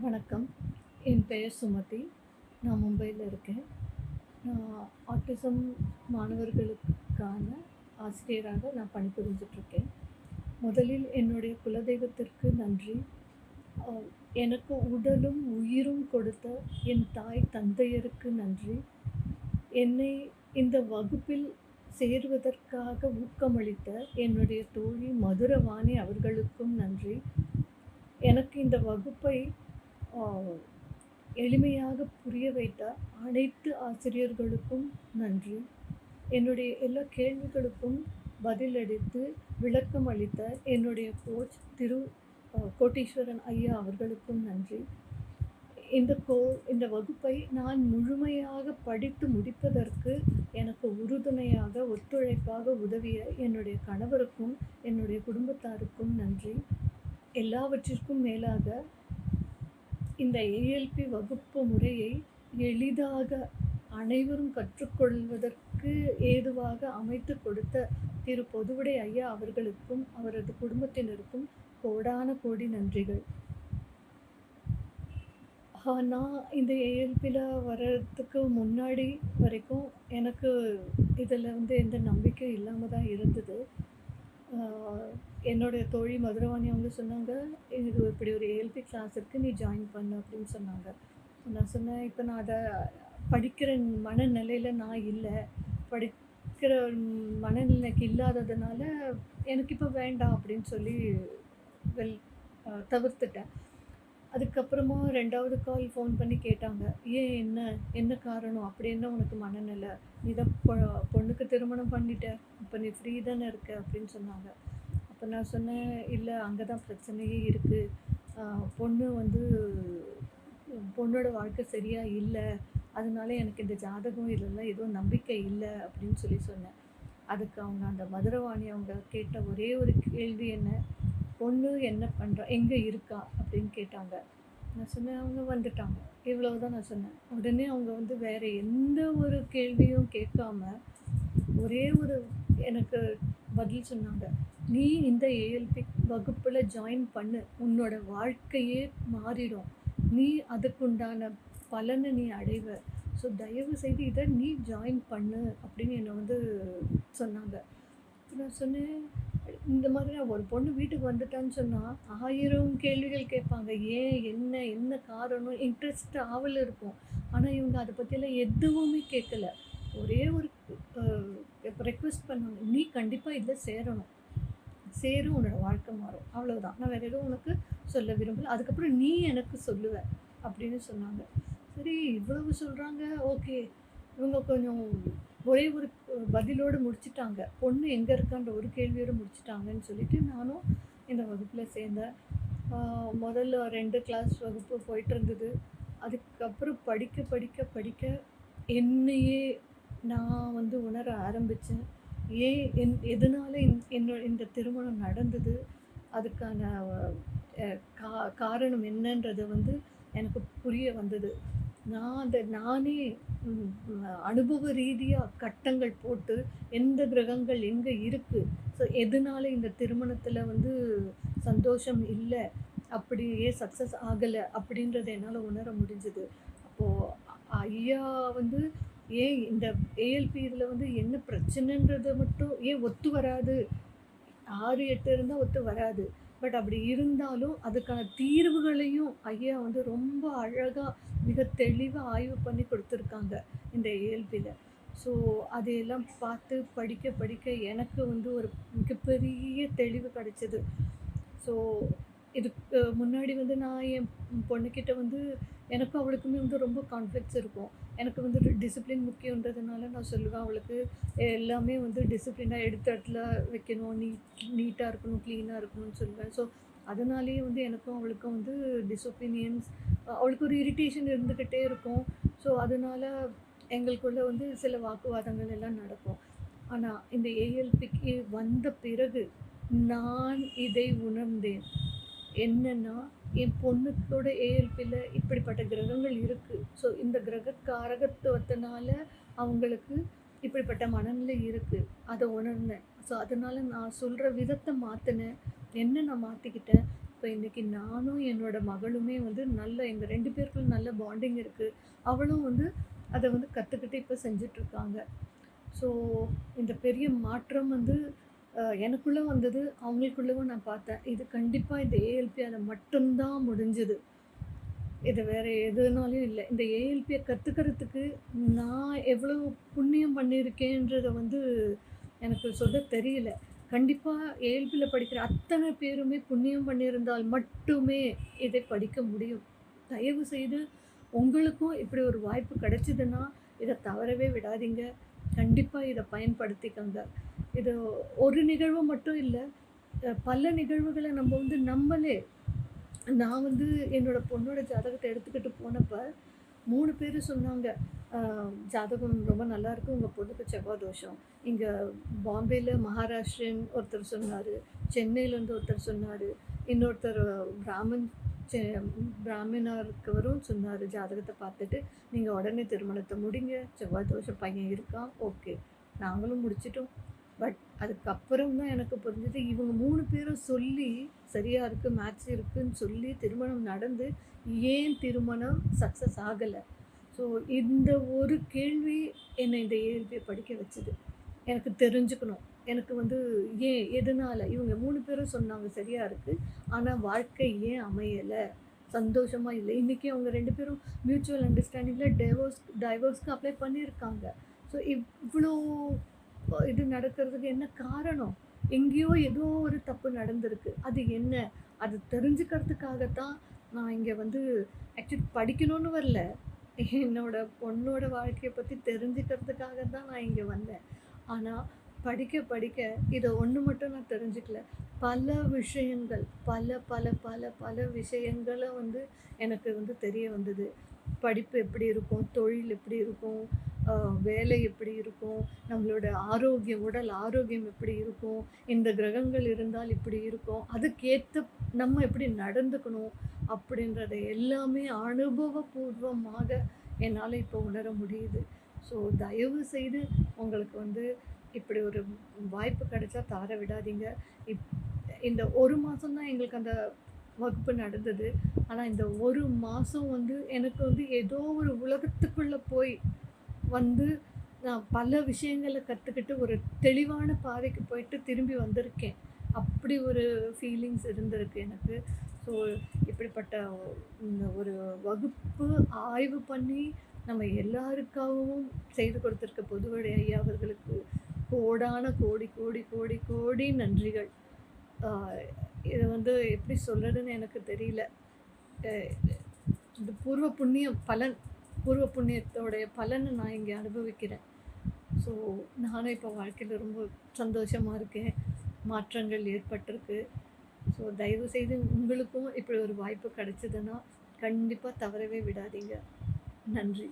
வணக்கம். என் பெயர் சுமதி. நான் மும்பையில் இருக்கேன். நான் ஆட்டிசம் மாணவர்களுக்கான ஆசிரியராக நான் பணிபுரிஞ்சிட்ருக்கேன். முதலில் என்னுடைய குலதெய்வத்திற்கு நன்றி. அ எனக்கு உடலும் உயிரும் கொடுத்த என் தாய் தந்தையருக்கு நன்றி. என்னை இந்த வகுப்பில் சேருவதற்காக ஊக்கமளித்த என்னுடைய தோழி மதுரவாணி அவர்களுக்கும் நன்றி. எனக்கு இந்த வகுப்பை அ எளிமையாக புரிய வைத்த அனைத்து ஆசிரியர்களுக்கும் நன்றி. என்னுடைய எல்லா கேள்விகளுக்கும் பதிலளித்து விளக்கம் அளித்த என்னுடைய கோச் கோட்டீஸ்வரன் ஐயா அவர்களுக்கும் நன்றி. இந்த வகுப்பை நான் முழுமையாக படித்து முடிப்பதற்கு எனக்கு உறுதுணையாக, ஒத்துழைப்பாக உதவிய என்னுடைய கணவருக்கும், என்னுடைய குடும்பத்தாருக்கும் நன்றி. எல்லாவற்றிற்கும் மேலாக இந்த ஏஎல்பி வகுப்பு முறையை எளிதாக அனைவரும் கற்றுக்கொள்வதற்கு ஏதுவாக அமைத்து கொடுத்த திரு பொதுவுடை ஐயா அவர்களுக்கும் அவரது குடும்பத்தினருக்கும் கோடான கோடி நன்றிகள். நான் இந்த ஏஎல்பியில் வர்றதுக்கு முன்னாடி வரைக்கும் எனக்கு இதில் எந்த நம்பிக்கையும் இல்லாமல் தான் இருந்தது. என்னுடைய தோழி மதுரவாணி அவங்க சொன்னாங்க, "இது இப்படி ஒரு ஏஎல்பி கிளாஸ் இருக்குது, நீ ஜாயின் பண்ணு" அப்படின்னு சொன்னாங்க. நான் சொன்னேன், "இப்போ நான் அதை படிக்கிற மனநிலையில் நான் இல்லை. படிக்கிற மனநிலைக்கு இல்லாததுனால எனக்கு இப்போ வேண்டாம்" அப்படின்னு சொல்லி வெல் தவிர்த்துட்டேன். அதுக்கப்புறமா 2வது கால் ஃபோன் பண்ணி கேட்டாங்க, "ஏன் என்ன காரணம்? அப்படி என்ன உனக்கு மனநிலை? நீ தான் பொண்ணுக்கு திருமணம் பண்ணிட்ட. இப்போ நீ ஃப்ரீ தானே இருக்க" அப்படின்னு சொன்னாங்க. அப்போ நான் சொன்னேன், "இல்லை, அங்கே தான் பிரச்சனையே இருக்குது. பொண்ணு பொண்ணோட வாழ்க்கை சரியாக இல்லை. அதனால எனக்கு இந்த ஜாதகம் இதெல்லாம் எதுவும் நம்பிக்கை இல்லை" அப்படின்னு சொன்னேன். அதுக்கு அவங்க அந்த மதுரவாணி அவங்க கேட்ட ஒரே ஒரு கேள்வி என்ன, "பொண்ணு என்ன பண்ணுறா? எங்கே இருக்கா?" அப்படின்னு கேட்டாங்க. நான் சொன்னேன், "அவங்க வந்துட்டாங்க." இவ்வளவுதான் நான் சொன்னேன். உடனே அவங்க வேறு எந்த ஒரு கேள்வியும் கேட்காம ஒரே ஒரு எனக்கு பதில் சொன்னாங்க, "நீ இந்த ஏஎல்பி வகுப்பில் ஜாயின் பண்ணு. உன்னோட வாழ்க்கையே மாறிடும். நீ அதுக்குண்டான பலனை நீ அடைவ. ஸோ தயவுசெய்து இதை நீ ஜாயின் பண்ணு" அப்படின்னு என்னை சொன்னாங்க. நான் சொன்னேன், இந்த மாதிரி ஒரு பொண்ணு வீட்டுக்கு வந்துட்டான்னு சொன்னால் 1000 கேள்விகள் கேட்பாங்க. ஏன், என்ன காரணம், இன்ட்ரெஸ்ட் ஆவல் இருக்கும். ஆனால் இவங்க அதை பற்றியெல்லாம் எதுவுமே கேட்கல. ஒரே ஒரு ரெக்வெஸ்ட் பண்ணாங்க, "நீ கண்டிப்பாக இதில் சேரணும். உன்னோட வாழ்க்கை மாறும். அவ்வளவுதான். நான் வேறு எதுவும் உனக்கு சொல்ல விரும்பல. அதுக்கப்புறம் நீ எனக்கு சொல்லுவ" அப்படின்னு சொன்னாங்க. சரி, இவ்வளவு சொல்கிறாங்க, ஓகே. இவங்க கொஞ்சம் ஒரே ஒரு பதிலோடு முடிச்சுட்டாங்க. பொண்ணு எங்கே இருக்கான்ற ஒரு கேள்வியோடு முடிச்சுட்டாங்கன்னு சொல்லிட்டு நானும் இந்த வகுப்பில் சேர்ந்தேன். முதல்ல 2 கிளாஸ் வகுப்பு போயிட்டுருந்தது. அதுக்கப்புறம் படிக்க படிக்க படிக்க என்னையே நான் உணர ஆரம்பித்தேன். எதனால இந்த திருமணம் நடந்தது, அதுக்கான காரணம் என்னன்றது எனக்கு புரிய வந்தது. நானே அனுபவ ரீதியாக கட்டங்கள் போட்டு எந்த கிரகங்கள் எங்கே இருக்குது, ஸோ எதனால இந்த திருமணத்தில் சந்தோஷம் இல்லை, அப்படியே சக்ஸஸ் ஆகலை அப்படின்றத என்னால் உணர முடிஞ்சுது. அப்போது ஐயா ஏன் இந்த ஏஎல்பி இதில் என்ன பிரச்சனைன்றதை மட்டும் ஏன் ஒத்து வராது, 6, 8 இருந்தால் ஒத்து வராது. பட் அப்படி இருந்தாலும் அதுக்கான தீர்வுகளையும் ஐயா ரொம்ப அழகாக மிக தெளிவாக ஆய்வு பண்ணி கொடுத்துருக்காங்க இந்த ஏஎல்பியில். ஸோ அதையெல்லாம் பார்த்து படிக்க படிக்க எனக்கு ஒரு மிகப்பெரிய தெளிவு கிடைச்சிது. ஸோ இதுக்கு முன்னாடி நான் என் பொண்ணுக்கிட்ட எனக்கும் அவளுக்குமே ரொம்ப கான்ஃப்ளிக்ட்ஸ் இருக்கும். எனக்கு டிசிப்ளின் முக்கியன்றதுனால நான் சொல்லுவேன் அவளுக்கு, எல்லாமே டிசிப்ளினாக எடுத்த இடத்துல வைக்கணும், நீட்டாக இருக்கணும், க்ளீனாக இருக்கணும்னு சொல்லுவேன். ஸோ அதனாலேயே எனக்கும் அவளுக்கும் டிசொப்பீனியன்ஸ், அவளுக்கு ஒரு இரிட்டேஷன் இருந்துக்கிட்டே இருக்கும். ஸோ அதனால் எங்களுக்குள்ளே சில வாக்குவாதங்கள் எல்லாம் நடக்கும். ஆனால் இந்த ஏஎல்பிக்கு வந்த பிறகு நான் இதை உணர்ந்தேன். என்னென்னா, என் பொண்ணுக்கூட ஏஎல்பியில் இப்படிப்பட்ட கிரகங்கள் இருக்குது. ஸோ இந்த கிரக காரகத்துவத்தினால அவங்களுக்கு இப்படிப்பட்ட மனநிலை இருக்குது. அதை உணர்ந்தேன். ஸோ அதனால் நான் சொல்கிற விதத்தை மாற்றினேன். நான் மாற்றிக்கிட்டேன். இப்போ இன்னைக்கு நானும் என்னோட மகளுமே வந்து நல்ல எங்க 2 பேருக்குள்ள நல்ல பாண்டிங் இருக்கு. அவளும் வந்து அத வந்து கத்துக்கிட்டு இப்ப செஞ்சுட்ருக்காங்க. ஸோ இந்த பெரிய மாற்றம் வந்து எனக்குள்ள வந்தது, அவங்களுக்குள்ளவும் நான் பார்த்தேன். இது கண்டிப்பா இந்த ஏஎல்பியால மட்டும் தான் முடிஞ்சது. இது வேற எதுனாலயும் இல்ல. இந்த ஏஎல்பிய கத்துக்கிறதுக்கு நான் எவ்வளவு புண்ணியம் பண்ணியிருக்கேன்றத வந்து எனக்கு சொல்ல தெரியல. கண்டிப்பா ஏஎல்பில படிக்கிற அத்தன பேருமே புண்ணியம் பண்ணியிருந்தால் மட்டுமே இதை படிக்க முடியும். தயவு செய்து உங்களுக்கும் இப்படி ஒரு வாய்ப்பு கிடைச்சதுன்னா, இத தவறவே விடாதீங்க. கண்டிப்பா இத பயன்படுத்திக்கங்க. இது ஒரு நிகழ்வு மட்டும் இல்ல. பல நிகழ்வுகள நம்ம வந்து நம்மளே நான் வந்து என்னோட பொண்ணோட ஜாதகத்த எடுத்துக்கிட்டு போனப்ப, 3 பேரு சொன்னாங்க. "அ ஜாதகம் ரொம்ப நல்லாயிருக்கு. உங்க பொண்ணுக்கு செவ்வாய் தோஷம்." இங்க பாம்பேல மகாராஷ்டிரியன் ஒருத்தர் சொன்னாரு. சென்னையிலேருந்து ஒருத்தர் சொன்னாரு. இன்னொருத்தர் பிராமின் செ பிராமினா இருக்கவரும் சொன்னாரு ஜாதகத்த பார்த்துட்டு, "நீங்க உடனே திருமணத்த முடிங்க. செவ்வாய் தோஷம் பையன் இருக்கான்." ஓகே. நாங்களும் முடிச்சுட்டோம். பட் அதுக்கப்புறம் தான் எனக்கு புரிஞ்சது, இவங்க 3 பேரும் சொல்லி, சரியா இருக்கு, மேட்ச் இருக்குன்னு சொல்லி திருமணம் நடந்து, ஏன் திருமணம் சக்சஸ் ஆகல? ஸோ இந்த ஒரு கேள்வி என்னை இந்த ஏஎல்பிய படிக்க வச்சது. எனக்கு தெரிஞ்சுக்கணும். எனக்கு வந்து ஏன்? எதனால? இவங்க 3 பேரும் சொன்னாங்க சரியா இருக்கு. ஆனா வாழ்க்கை ஏன் அமையல? சந்தோஷமா இல்ல. இன்னைக்கு அவங்க 2 பேரும் மியூச்சுவல் அண்டர்ஸ்டாண்டிங்ல டைவர்ஸ்க்கு அப்ளை பண்ணியிருக்காங்க. ஸோ இவ்ளோ இது நடக்கிறதுக்கு என்ன காரணம்? எங்கேயோ ஏதோ ஒரு தப்பு நடந்திருக்கு. அது என்ன? அது தெரிஞ்சுக்கிறதுக்காக தான் நான் இங்க வந்து ஆக்சுவலி படிக்கணும்னு வரல. என்னோட பொண்ணோட வாழ்க்கைய பத்தி தெரிஞ்சுக்கிறதுக்காக தான் நான் இங்க வந்தேன். ஆனா, படிக்க படிக்க இத ஒண்ணு மட்டும் நான் தெரிஞ்சுக்கல. பல விஷயங்கள், பல பல பல பல விஷயங்கள வந்து எனக்கு வந்து தெரிய வந்தது. படிப்பு எப்படி இருக்கும்? தொழில் எப்படி இருக்கும்? அ வேலை எப்படி இருக்கும்? நம்மளோட ஆரோக்கியம், உடல் ஆரோக்கியம் எப்படி இருக்கும்? இந்த கிரகங்கள் இருந்தால் இப்படி இருக்கும். அதுக்கேத்த நம்ம எப்படி நடந்துக்கணும்? அப்படின்றத எல்லாமே அனுபவபூர்வமாக என்னால இப்போ உணர முடியுது. ஸோ தயவு செய்து உங்களுக்கு வந்து இப்படி ஒரு வாய்ப்பு கிடைச்சா தவற விடாதீங்க. இப் இந்த 1 மாசம் தான் எங்களுக்கு அந்த வகுப்பு நடந்தது. ஆனா இந்த 1 மாசம் வந்து எனக்கு வந்து ஏதோ ஒரு உலகத்துக்குள்ள போய் வந்து நான் பல விஷயங்கள கத்துக்கிட்டு ஒரு தெளிவான பாதைக்கு போயிட்டு திரும்பி வந்திருக்கேன். அப்படி ஒரு ஃபீலிங்ஸ் இருந்திருக்கு எனக்கு. ஸோ இப்படிப்பட்ட இந்த ஒரு வகுப்பு ஆய்வு பண்ணி நம்ம எல்லாருக்காகவும் செய்து கொடுத்திருக்க பொதுவழி ஐயா அவர்களுக்கு கோடான கோடி கோடி கோடி கோடி நன்றிகள். ஆ இத வந்து எப்படி சொல்றதுன்னு எனக்கு தெரியல. அ இந்த பூர்வ புண்ணியத்தோடைய பலன நான் இங்க அனுபவிக்கிறேன். ஸோ நானும் இப்போ வாழ்க்கையில ரொம்ப சந்தோஷமா இருக்கேன். மாற்றங்கள் ஏற்பட்டிருக்கு. ஸோ தயவுசெய்து உங்களுக்கும் இப்படி ஒரு வாய்ப்பு கிடைச்சதுன்னா, கண்டிப்பா தவறவே விடாதீங்க. நன்றி.